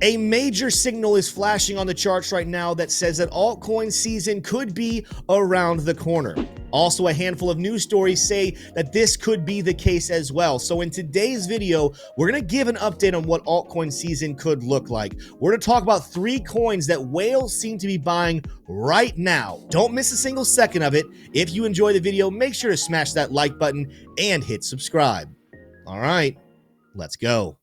A major signal is flashing on the charts right now that says that altcoin season could be around the corner. Also, a handful of news stories say that this could be the case as well. So in today's video, we're going to give an update on what altcoin season could look like. We're going to talk about 3 coins that whales seem to be buying right now. Don't miss a single second of it. If you enjoy the video, make sure to smash that like button and hit subscribe. All right, let's go.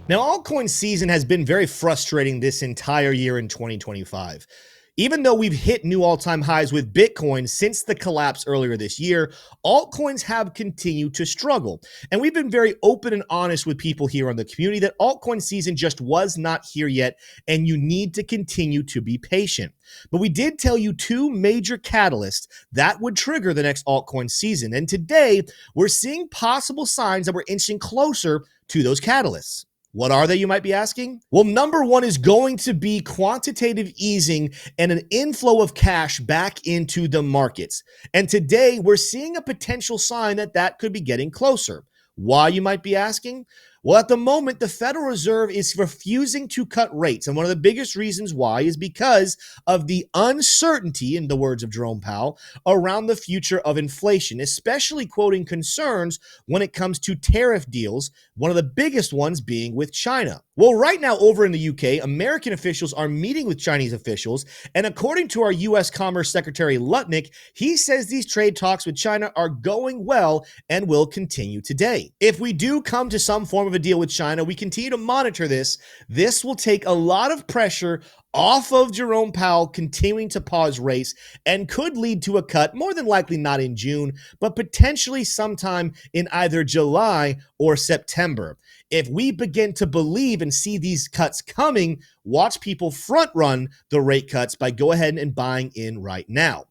Now, altcoin season has been very frustrating this entire year in 2025. Even though we've hit new all-time highs with Bitcoin since the collapse earlier this year, altcoins have continued to struggle. And we've been very open and honest with people here on the community that altcoin season just was not here yet, and you need to continue to be patient. But we did tell you 2 major catalysts that would trigger the next altcoin season. And today, we're seeing possible signs that we're inching closer to those catalysts. What are they, you might be asking? Well, number 1 is going to be quantitative easing and an inflow of cash back into the markets. And today, we're seeing a potential sign that that could be getting closer. Why, you might be asking? Well, at the moment, the Federal Reserve is refusing to cut rates. And one of the biggest reasons why is because of the uncertainty, in the words of Jerome Powell, around the future of inflation, especially quoting concerns when it comes to tariff deals, one of the biggest ones being with China. Well, right now over in the UK, American officials are meeting with Chinese officials. And according to our U.S. Commerce Secretary Lutnick, he says these trade talks with China are going well and will continue today. If we do come to some form of a deal with China, we continue to monitor this. This will take a lot of pressure off of Jerome Powell continuing to pause rates and could lead to a cut, more than likely not in June, but potentially sometime in either July or September. If we begin to believe and see these cuts coming, watch people front run the rate cuts by go ahead and buying in right now.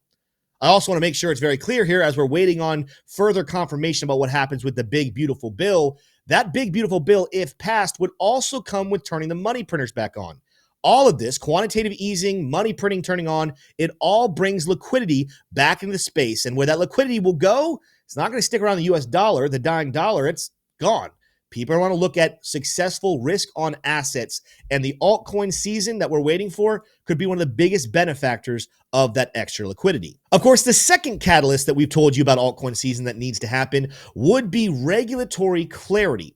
I also want to make sure it's very clear here as we're waiting on further confirmation about what happens with the big, beautiful bill. That big, beautiful bill, if passed, would also come with turning the money printers back on. All of this, quantitative easing, money printing turning on, it all brings liquidity back into the space. And where that liquidity will go, it's not going to stick around the US dollar, the dying dollar, it's gone. People want to look at successful risk on assets, and the altcoin season that we're waiting for could be one of the biggest benefactors of that extra liquidity. Of course, the second catalyst that we've told you about altcoin season that needs to happen would be regulatory clarity.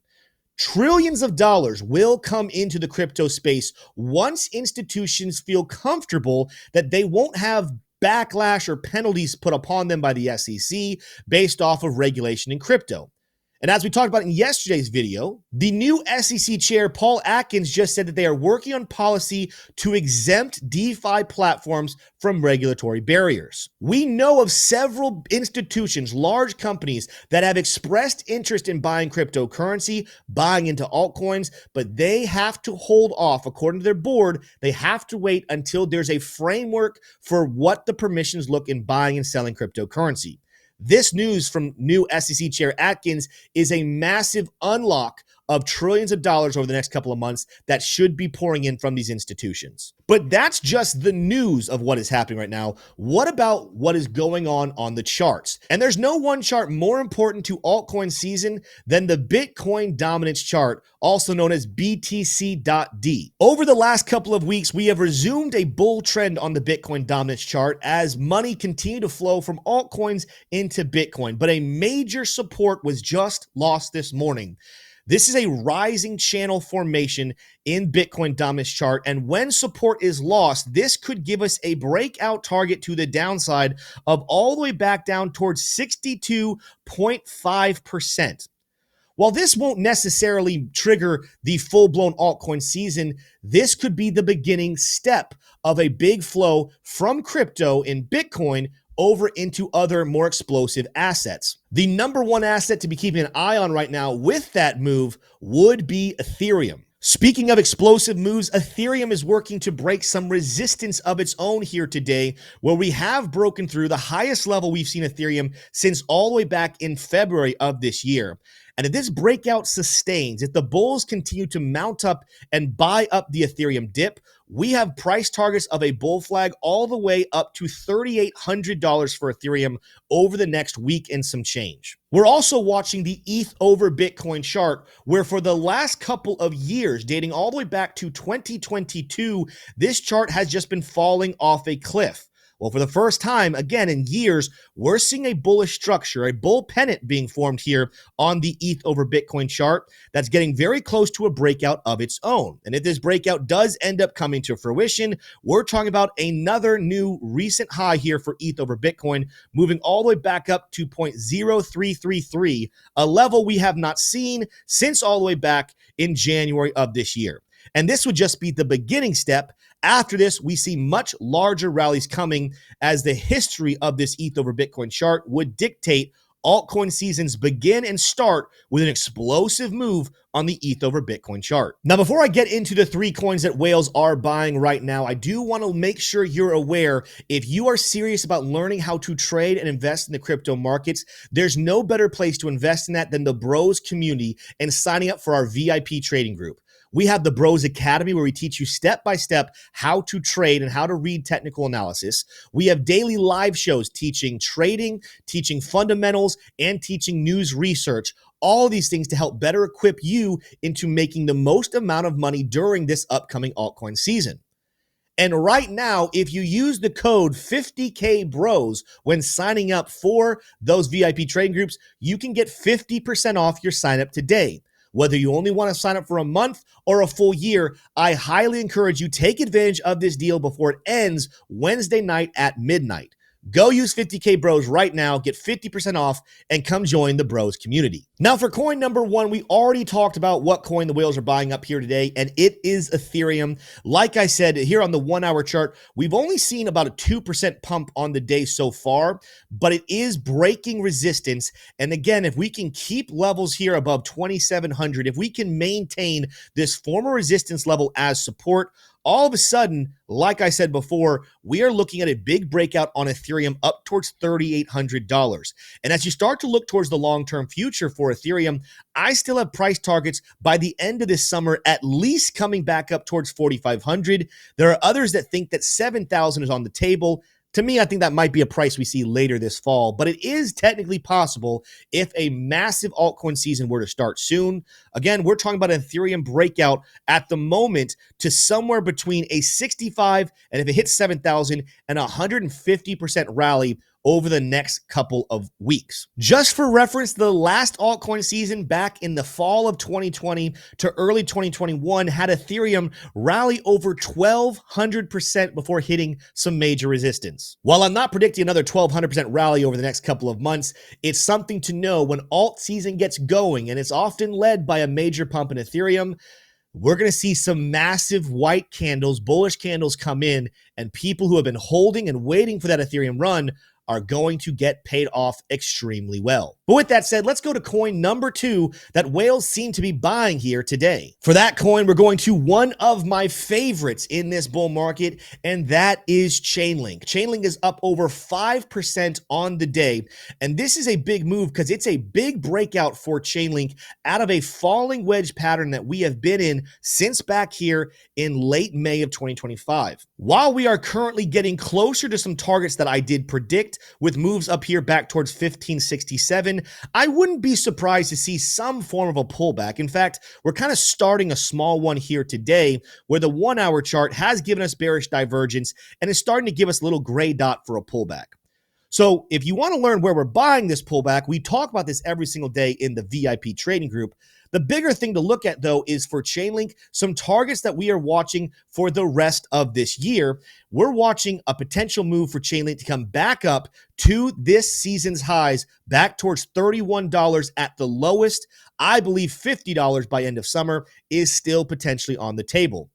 Trillions of dollars will come into the crypto space once institutions feel comfortable that they won't have backlash or penalties put upon them by the SEC based off of regulation in crypto. And as we talked about in yesterday's video, the new SEC chair, Paul Atkins, just said that they are working on policy to exempt DeFi platforms from regulatory barriers. We know of several institutions, large companies that have expressed interest in buying cryptocurrency, buying into altcoins, but they have to hold off. According to their board, they have to wait until there's a framework for what the permissions look in buying and selling cryptocurrency. This news from new SEC Chair Atkins is a massive unlock of trillions of dollars over the next couple of months that should be pouring in from these institutions. But that's just the news of what is happening right now. What about what is going on the charts? And there's no one chart more important to altcoin season than the Bitcoin Dominance Chart, also known as BTC.D. Over the last couple of weeks, we have resumed a bull trend on the Bitcoin Dominance Chart as money continued to flow from altcoins into Bitcoin. But a major support was just lost this morning. This is a rising channel formation in Bitcoin Dominance Chart, and when support is lost, this could give us a breakout target to the downside of all the way back down towards 62.5%. While this won't necessarily trigger the full-blown altcoin season, this could be the beginning step of a big flow from crypto in Bitcoin over into other more explosive assets. The number 1 asset to be keeping an eye on right now with that move would be Ethereum. Speaking of explosive moves, Ethereum is working to break some resistance of its own here today, where we have broken through the highest level we've seen Ethereum since all the way back in February of this year. And if this breakout sustains, if the bulls continue to mount up and buy up the Ethereum dip, we have price targets of a bull flag all the way up to $3,800 for Ethereum over the next week and some change. We're also watching the ETH over Bitcoin chart, where for the last couple of years, dating all the way back to 2022, this chart has just been falling off a cliff. Well, for the first time, again, in years, we're seeing a bullish structure, a bull pennant being formed here on the ETH over Bitcoin chart that's getting very close to a breakout of its own. And if this breakout does end up coming to fruition, we're talking about another new recent high here for ETH over Bitcoin, moving all the way back up to 0.0333, a level we have not seen since all the way back in January of this year. And this would just be the beginning step. After this, we see much larger rallies coming, as the history of this ETH over Bitcoin chart would dictate altcoin seasons begin and start with an explosive move on the ETH over Bitcoin chart. Now, before I get into the three coins that whales are buying right now, I do want to make sure you're aware, if you are serious about learning how to trade and invest in the crypto markets, there's no better place to invest in that than the Broz community and signing up for our VIP trading group. We have the Broz Academy, where we teach you step-by-step how to trade and how to read technical analysis. We have daily live shows teaching trading, teaching fundamentals, and teaching news research. All of these things to help better equip you into making the most amount of money during this upcoming altcoin season. And right now, if you use the code 50KBROZ when signing up for those VIP trading groups, you can get 50% off your sign up today. Whether you only want to sign up for a month or a full year, I highly encourage you take advantage of this deal before it ends Wednesday night at midnight. Go use 50KBROZ right now, get 50% off, and come join the Broz community. Now, for coin number one, we already talked about what coin the whales are buying up here today, and it is Ethereum. Like I said, here on the 1 hour chart, we've only seen about a 2% pump on the day so far, but it is breaking resistance. And again, if we can keep levels here above 2,700, if we can maintain this former resistance level as support, all of a sudden, like I said before, we are looking at a big breakout on Ethereum up towards $3,800. And as you start to look towards the long-term future for Ethereum, I still have price targets by the end of this summer, at least coming back up towards 4,500. There are others that think that 7,000 is on the table. To me, I think that might be a price we see later this fall, but it is technically possible if a massive altcoin season were to start soon. Again, we're talking about an Ethereum breakout at the moment to somewhere between a 65, and if it hits 7,000, and 150% rally over the next couple of weeks. Just for reference, the last altcoin season back in the fall of 2020 to early 2021 had Ethereum rally over 1,200% before hitting some major resistance. While I'm not predicting another 1,200% rally over the next couple of months, it's something to know when alt season gets going, and it's often led by a major pump in Ethereum. We're going to see some massive white candles, bullish candles come in, and people who have been holding and waiting for that Ethereum run are going to get paid off extremely well. But with that said, let's go to coin number two that whales seem to be buying here today. For that coin, we're going to one of my favorites in this bull market, and that is Chanlink. Chanlink is up over 5% on the day, and this is a big move because it's a big breakout for Chanlink out of a falling wedge pattern that we have been in since back here in late May of 2025. While we are currently getting closer to some targets that I did predict, with moves up here back towards 1567, I wouldn't be surprised to see some form of a pullback. In fact, we're kind of starting a small one here today, where the 1 hour chart has given us bearish divergence and is starting to give us a little gray dot for a pullback. So if you want to learn where we're buying this pullback, we talk about this every single day in the VIP trading group. The bigger thing to look at, though, is for Chanlink, some targets that we are watching for the rest of this year. We're watching a potential move for Chanlink to come back up to this season's highs, back towards $31 at the lowest. I believe $50 by end of summer is still potentially on the table.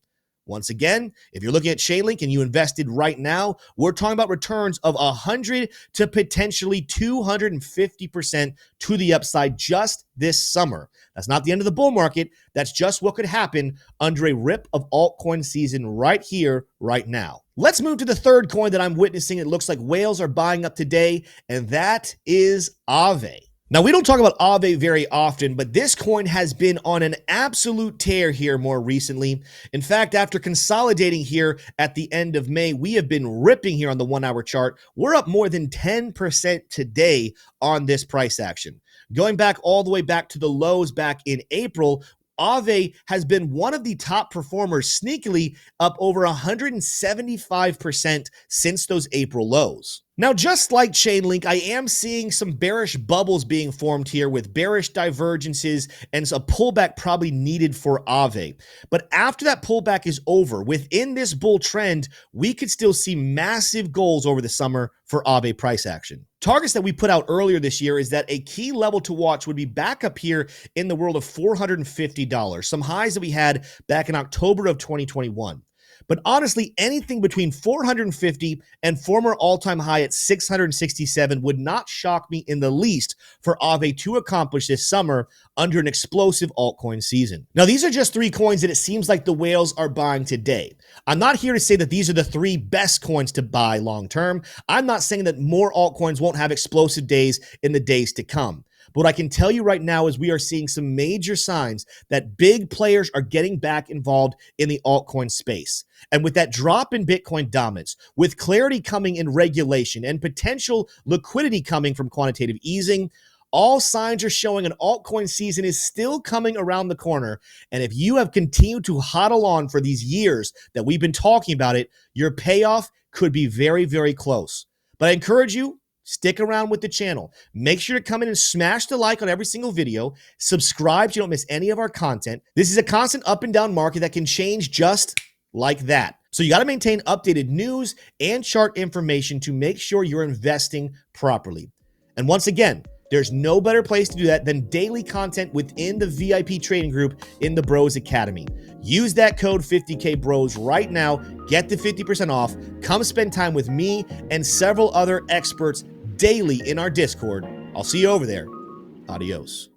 Once again, if you're looking at Chanlink and you invested right now, we're talking about returns of 100 to potentially 250% to the upside just this summer. That's not the end of the bull market. That's just what could happen under a rip of altcoin season right here, right now. Let's move to the third coin that I'm witnessing. It looks like whales are buying up today, and that is AVEE. Now, we don't talk about AVEE very often, but this coin has been on an absolute tear here more recently. In fact, after consolidating here at the end of May, we have been ripping here on the 1 hour chart. We're up more than 10% today on this price action. Going back all the way back to the lows back in April, AVEE has been one of the top performers, sneakily up over 175% since those April lows. Now, just like Chanlink, I am seeing some bearish bubbles being formed here with bearish divergences and a pullback probably needed for AVEE. But after that pullback is over, within this bull trend, we could still see massive goals over the summer for AVEE price action. Targets that we put out earlier this year is that a key level to watch would be back up here in the world of $450, some highs that we had back in October of 2021. But honestly, anything between 450 and former all-time high at 667 would not shock me in the least for AVEE to accomplish this summer under an explosive altcoin season. Now, these are just 3 coins that it seems like the whales are buying today. I'm not here to say that these are the 3 best coins to buy long-term. I'm not saying that more altcoins won't have explosive days in the days to come. But what I can tell you right now is we are seeing some major signs that big players are getting back involved in the altcoin space. And with that drop in Bitcoin dominance, with clarity coming in regulation and potential liquidity coming from quantitative easing, all signs are showing an altcoin season is still coming around the corner. And if you have continued to hodl on for these years that we've been talking about it, your payoff could be very, very close. But I encourage you, stick around with the channel. Make sure to come in and smash the like on every single video. Subscribe so you don't miss any of our content. This is a constant up and down market that can change just like that. So you got to maintain updated news and chart information to make sure you're investing properly. And once again, there's no better place to do that than daily content within the VIP trading group in the Broz Academy. Use that code 50KBROZ right now. Get the 50% off. Come spend time with me and several other experts daily in our Discord. I'll see you over there. Adios.